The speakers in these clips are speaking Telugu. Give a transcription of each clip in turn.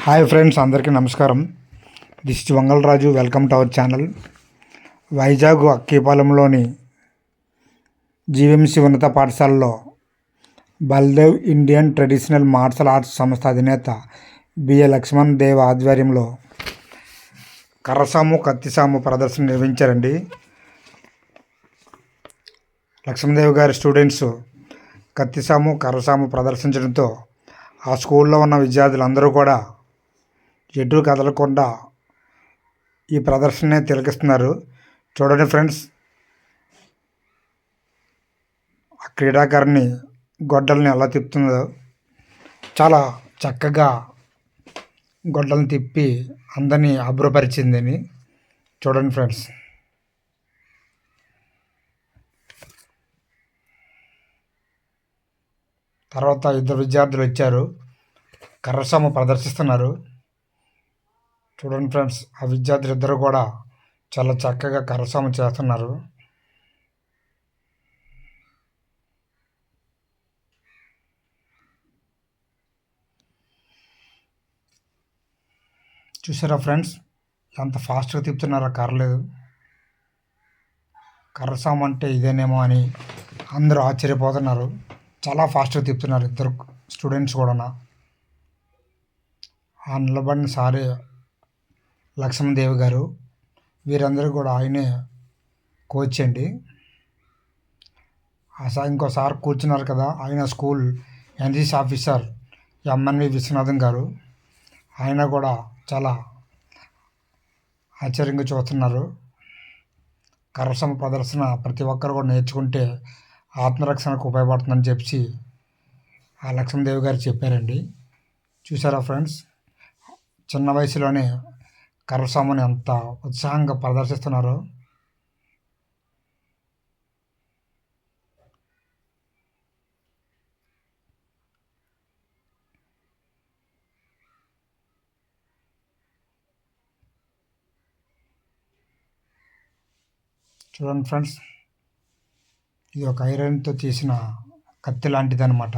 హాయ్ ఫ్రెండ్స్, అందరికీ నమస్కారం. This is Vangalaraju. Welcome to our channel. Vizag అక్కిపాలెంలోని జీవీఎంసీ ఉన్నత పాఠశాలలో Baldev Indian traditional martial arts సంస్థ అధినేత బిఏ లక్ష్మణ్ దేవ్ ఆధ్వర్యంలో కర్రసాము కత్తిసాము ప్రదర్శన నిర్వహించారండి. లక్ష్మణదేవ్ గారి స్టూడెంట్స్ కత్తిసాము కర్రసాము ప్రదర్శించడంతో ఆ స్కూల్లో ఉన్న విద్యార్థులందరూ కూడా ఎటు కదలకుండా ఈ ప్రదర్శనని తిలకిస్తున్నారు. చూడండి ఫ్రెండ్స్, ఆ క్రీడాకారిణి గొడ్డల్ని ఎలా తిప్పుతుందో చాలా చక్కగా గొడ్డల్ని తిప్పి అందరినీ అబ్బురపరిచిందని. చూడండి ఫ్రెండ్స్. తర్వాత ఇద్దరు విద్యార్థులు వచ్చారు, కర్రసాము ప్రదర్శిస్తున్నారు. చూడండి ఫ్రెండ్స్, ఆ విద్యార్థులు ఇద్దరు కూడా చాలా చక్కగా కర్రసాము చేస్తున్నారు. చూసారా ఫ్రెండ్స్, ఎంత ఫాస్ట్గా తిప్పుతున్నారో కర్రలేదు. కర్రసాము అంటే ఇదేనేమో అని అందరూ ఆశ్చర్యపోతున్నారు. చాలా ఫాస్ట్గా తిప్పుతున్నారు ఇద్దరు స్టూడెంట్స్ కూడా. ఆ నిలబడిన సారే లక్ష్మణదేవ్ గారు. వీరందరూ కూడా ఆయనే కోచ్ అండి. ఇంకోసారి కూర్చున్నారు కదా, ఆయన school NCC officer MNV Viswanathan గారు. ఆయన కూడా చాలా ఆశ్చర్యంగా చూస్తున్నారు. కర్రసాము ప్రదర్శన ప్రతి ఒక్కరు కూడా నేర్చుకుంటే ఆత్మరక్షణకు ఉపయోగపడుతుందని చెప్పి ఆ లక్ష్మణదేవ్ గారు చెప్పారండి. చూసారా ఫ్రెండ్స్, చిన్న వయసులోనే కర్రసాముని ఎంత ఉత్సాహంగా ప్రదర్శిస్తున్నారు. చూడండి ఫ్రెండ్స్, ఇది ఒక ఐరన్తో చేసిన కత్తి లాంటిది అనమాట.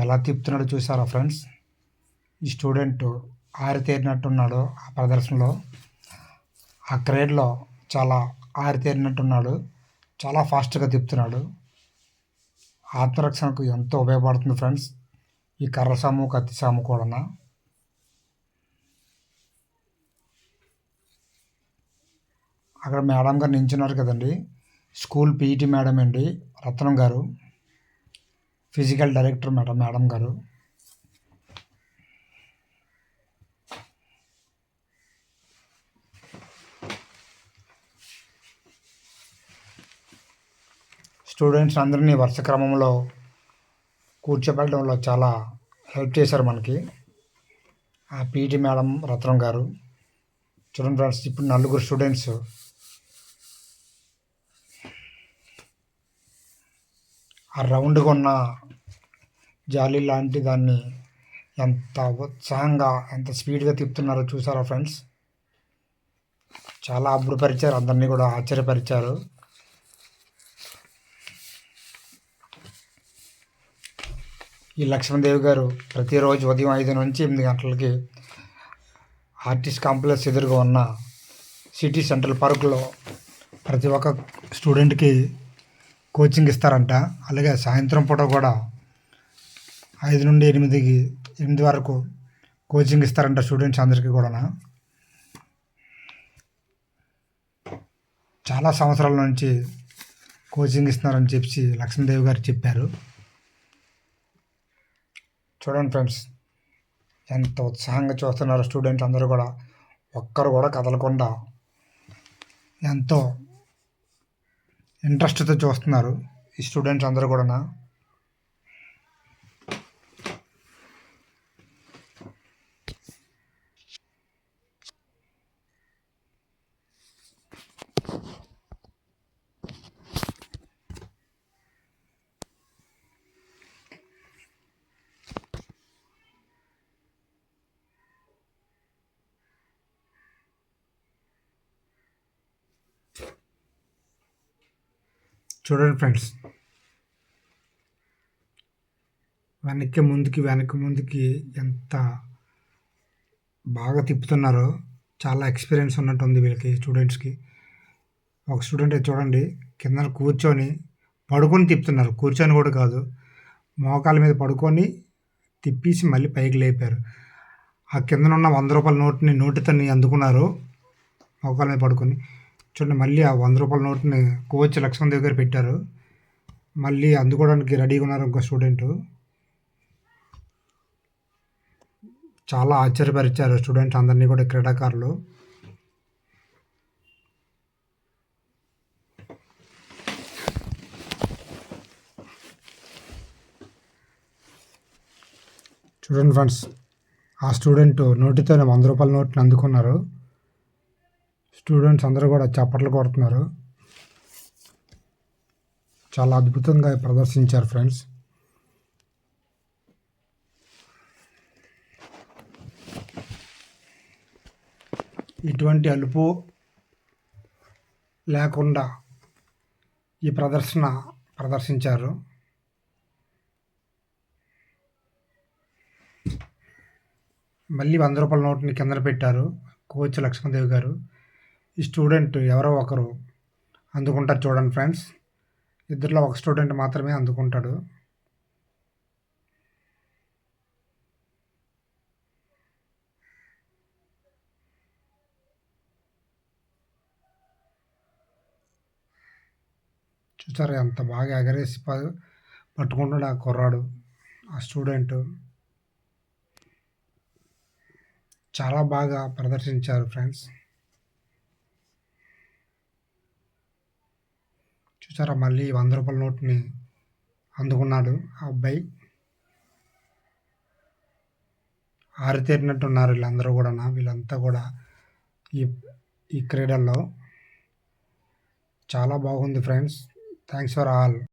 ఎలా తిప్పుతున్నాడో చూసారా ఫ్రెండ్స్. ఈ స్టూడెంట్ ఆరితేరినట్టున్నాడు ఆ ప్రదర్శనలో. ఆ క్రేడ్లో చాలా ఆరితేరినట్టున్నాడు. చాలా ఫాస్ట్గా తిప్పుతున్నాడు. ఆత్మరక్షణకు ఎంతో ఉపయోగపడుతుంది ఫ్రెండ్స్ ఈ కర్రసాము కత్తిసాము కూడా. అక్కడ మేడం గారు నించున్నారు కదండి, స్కూల్ పీఈటీ మేడం అండి, రత్నం గారు, ఫిజికల్ డైరెక్టర్ మేడం గారు. స్టూడెంట్స్ అందరినీ వరుస క్రమంలో కూర్చోబెట్టడంలో చాలా హెల్ప్ చేశారు మనకి ఆ పీఈటీ మేడం రత్నం గారు. చూడండి ఫ్రెండ్స్, ఇప్పుడు నలుగురు స్టూడెంట్స్ ఆ రౌండ్గా ఉన్న జాలీ లాంటి దాన్ని ఎంత ఉత్సాహంగా ఎంత స్పీడ్గా తిప్పుతున్నారో చూసారా ఫ్రెండ్స్. చాలా అబ్బురపరిచారు, అందరినీ కూడా ఆశ్చర్యపరిచారు. ఈ లక్ష్మణదేవ్ గారు ప్రతిరోజు ఉదయం 5 నుంచి 8 గంటలకి ఆర్టిస్ట్ కాంప్లెక్స్ ఎదురుగా ఉన్న సిటీ సెంట్రల్ పార్కులో ప్రతి ఒక్క స్టూడెంట్కి కోచింగ్ ఇస్తారంట. అలాగే సాయంత్రం పూట కూడా 5 నుండి 8 వరకు కోచింగ్ ఇస్తారంట స్టూడెంట్స్ అందరికీ కూడా. చాలా సంవత్సరాల నుంచి కోచింగ్ ఇస్తున్నారని చెప్పి లక్ష్మణదేవ్ గారు చెప్పారు. చూడండి ఫ్రెండ్స్, ఎంత ఉత్సాహంగా చూస్తున్నారు స్టూడెంట్స్ అందరూ కూడా. ఒక్కరు కూడా కదలకుండా ఎంతో ఇంట్రెస్ట్తో చూస్తున్నారు ఈ స్టూడెంట్స్ అందరూ కూడా. చూడండి ఫ్రెండ్స్, వెనక్కి ముందుకి ఎంత బాగా తిప్పుతున్నారు. చాలా ఎక్స్పీరియన్స్ ఉన్నట్టుంది వీళ్ళకి స్టూడెంట్స్‌కి. ఒక స్టూడెంట్ అయితే చూడండి కిందన కూర్చొని, పడుకొని తిప్పుతున్నారు. కూర్చొని కూడా కాదు. మోకాళ్ళ మీద పడుకొని తిప్పేసి మళ్ళీ పైకి లేపారు. ఆ కిందనున్న రూ. 100 నోట్‌ని నోటితోని అందుకున్నారు. మోకాళ్ళ మీద పడుకొని. చూడండి మళ్ళీ ఆ రూ. 100 నోట్‌ని కోచ్ లక్ష్మణ్ దేవ్ గారు పెట్టారు. మళ్ళీ అందుకోవడానికి రెడీగా ఉన్నారు ఇంకో స్టూడెంటు. చాలా ఆశ్చర్యపరిచారు స్టూడెంట్స్ అందరినీ కూడా క్రీడాకారులు. చూడండి ఫ్రెండ్స్, ఆ స్టూడెంట్ నోటితోనే రూ. 100 నోట్ని అందుకున్నారు. స్టూడెంట్స్ అందరూ కూడా చప్పట్లు కొడుతున్నారు. చాలా అద్భుతంగా ప్రదర్శించారు ఫ్రెండ్స్. ఇటువంటి అలుపు లేకుండా ఈ ప్రదర్శించారు. మళ్ళీ రూ. 100 నోట్ని కిందన పెట్టారు కోచ్ లక్ష్మణదేవి గారు. ఈ స్టూడెంట్ ఎవరో ఒకరు అందుకుంటారు చూడండి ఫ్రెండ్స్. ఇద్దరిలో ఒక స్టూడెంట్ మాత్రమే అందుకుంటాడు. చూసారా ఎంత బాగా ఎగరేసి పట్టుకుంటాడు ఆ కుర్రాడు, ఆ స్టూడెంట్. చాలా బాగా ప్రదర్శించారు ఫ్రెండ్స్. చూసారా మళ్ళీ రూ. 100 నోట్ని అందుకున్నాడు ఆ అబ్బాయి. ఆరితేరినట్టున్నారు వీళ్ళందరూ కూడా. వీళ్ళంతా కూడా ఈ ఈ క్రీడల్లో చాలా బాగుంది ఫ్రెండ్స్. Thanks for all.